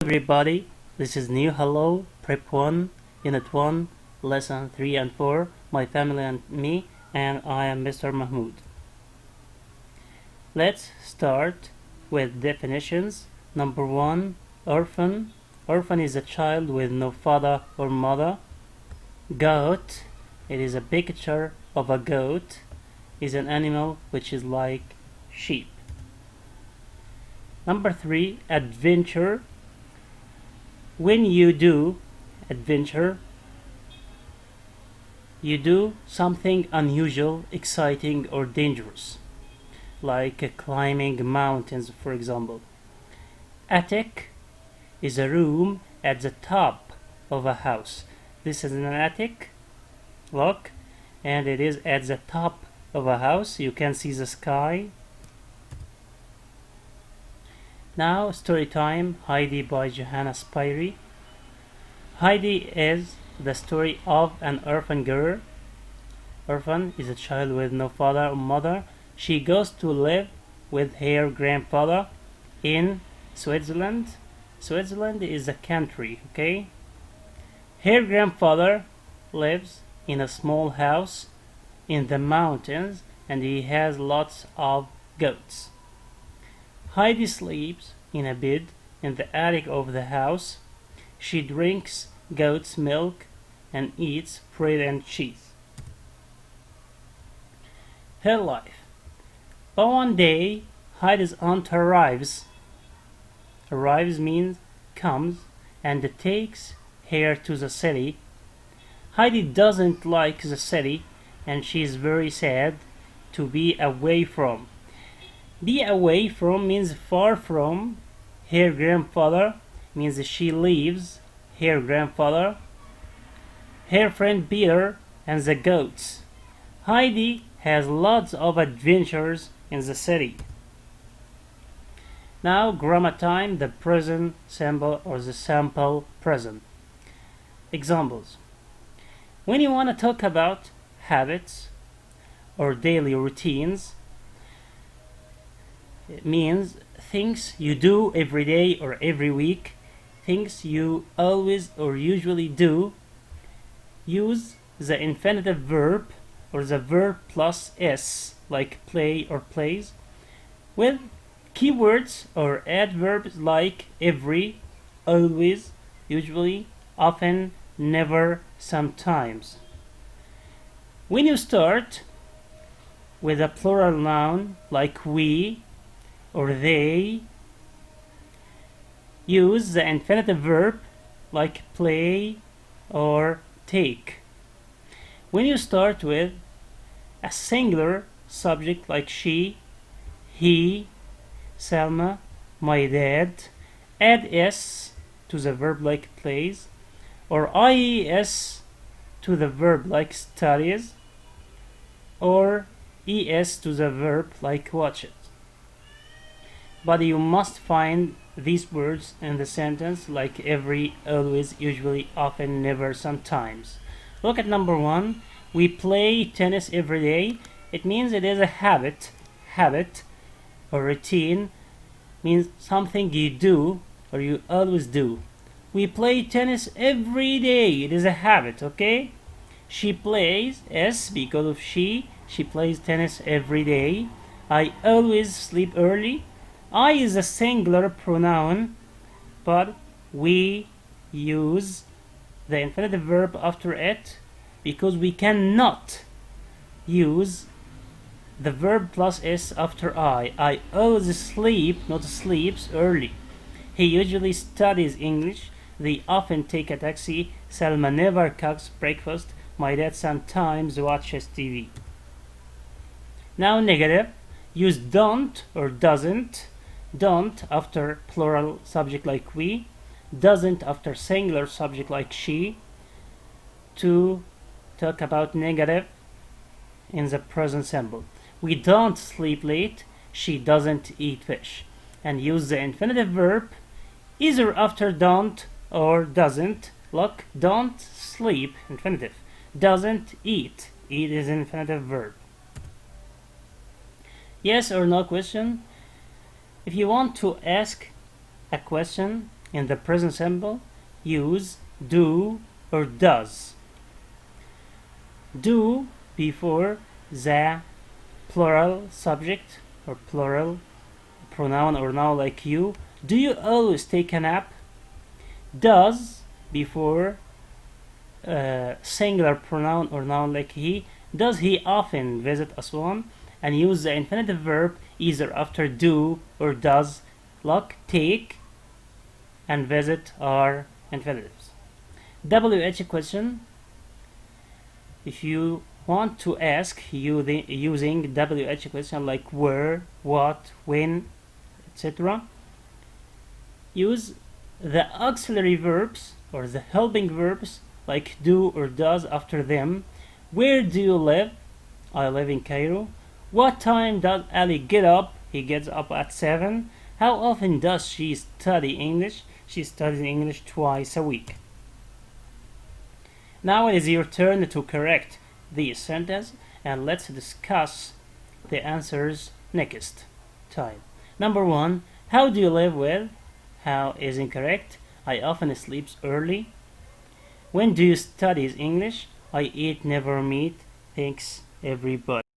Everybody, this is New Hello, Prep 1, Unit 1, Lesson 3 and 4, My Family and Me, and I am Mr. Mahmoud. Let's start with definitions. Number 1, orphan. Orphan is a child with no father or mother. Goat, it is a picture of a goat, is an animal which is like sheep. Number 3, adventure. When you do adventure, you do something unusual, exciting, or dangerous, like climbing mountains, for example. Attic is a room at the top of a house. This is an attic, look, and it is at the top of a house. You can see the sky. Now, story time, Heidi by Johanna Spyri. Heidi is the story of an orphan girl. Orphan is a child with no father or mother. She goes to live with her grandfather in Switzerland. Switzerland is a country, okay? Her grandfather lives in a small house in the mountains and he has lots of goats. Heidi sleeps in a bed in the attic of the house. She drinks goat's milk and eats bread and cheese. Her life. But one day, Heidi's aunt arrives. Arrives means comes and takes her to the city. Heidi doesn't like the city and she is very sad to be away from. Be away from means far from her grandfather, means she leaves her grandfather, her friend Peter, and the goats. Heidi has lots of adventures in the city. Now grammar time, the present simple or the sample present. Examples. When you want to talk about habits or daily routines, it means things you do every day or every week, things you always or usually do. Use the infinitive verb or the verb plus s, like play or plays, with keywords or adverbs like every, always, usually, often, never, sometimes. When you start with a plural noun like we or they, use the infinitive verb like play or take. When you start with a singular subject like she, he, Selma, my dad, add s to the verb like plays, or ies to the verb like studies, or es to the verb like watches. But you must find these words in the sentence like every, always, usually, often, never, sometimes. Look at number 1. We play tennis every day. It means it is a habit or routine, means something you do or you always do. We play tennis every day. It is a habit, okay? She plays, s because of she plays tennis every day. I always sleep early. I is a singular pronoun, but we use the infinitive verb after it because we cannot use the verb plus s after I. I always sleep, not sleeps, early. He usually studies English. They often take a taxi. Selma never cooks breakfast. My dad sometimes watches TV. Now negative. Use don't or doesn't. Don't after plural subject like we. Doesn't after singular subject like she. To talk about negative in the present simple. We don't sleep late. She doesn't eat fish. And use the infinitive verb either after don't or doesn't. Look, don't sleep, infinitive. Doesn't eat. Eat is infinitive verb. Yes or no question. If you want to ask a question in the present simple, use do or does. Do before the plural subject or plural pronoun or noun like you. Do you always take a nap? Does before singular pronoun or noun like he. Does he often visit Aswan? And use the infinitive verb either after do or does. Like take and visit are infinitives. WH question. If you want to ask using WH question like where, what, when, etc., use the auxiliary verbs or the helping verbs like do or does after them. Where do you live? I live in Cairo. What time does Ali get up? He gets up at 7. How often does she study English? She studies English twice a week. Now it is your turn to correct the sentence, and let's discuss the answers next time. Number 1, how do you live with? How is incorrect. I often sleep early. When do you study English? I eat, never meet. Thanks, everybody.